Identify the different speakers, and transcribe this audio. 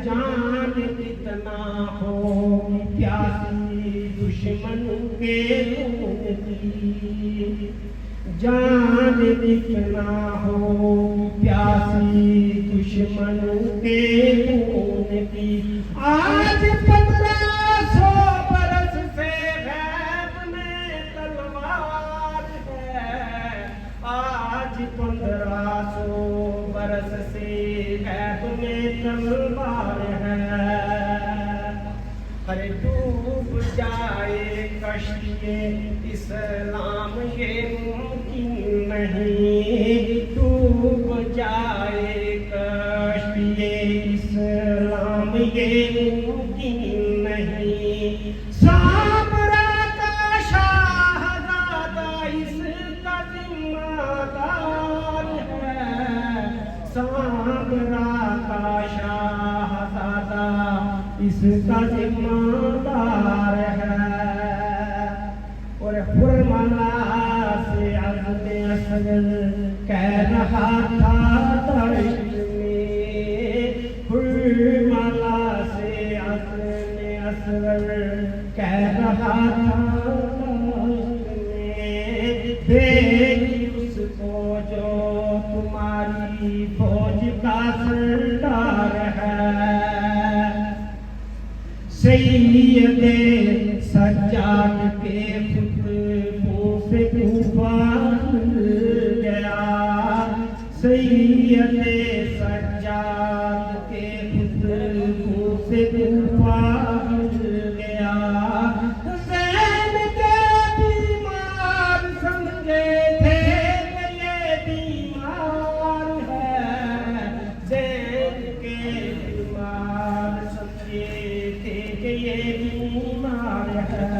Speaker 1: جان جتنا ہو پیاسی دشمن کے خون کی جان دکھنا ہو پیاسی دشمن کے خون کی آج 1500 برس سے غیب میں تلوار ہے آج 1500 برس سے غیب میں تلوار ہے ارے ڈوب جائے کشتی اسلام یہ ممکن نہیں ڈوب جائے کشتی اسلام یہ ممکن نہیں سامرا کا شہزادہ اس کا ذمہ دار ہے سامرا کا شہزادہ اس کا ذمہ دار ہے اور پرملا سے عزم اصغر کہہ رہا تھا دشت میں پرملا سے عزم اصغر کہہ رہا تھا دشت میں دیکھی اس کو جو تمہاری فوج کا سردار ہے سید سجاد کے خطبوں سے طوفان گیا سید سجاد کے خطبوں سے طوفان گیا زین کے بیمار سمجھے تھے کہ یہ بیمار ہے زین کے بیمار سمجھے یہ بیمار ہے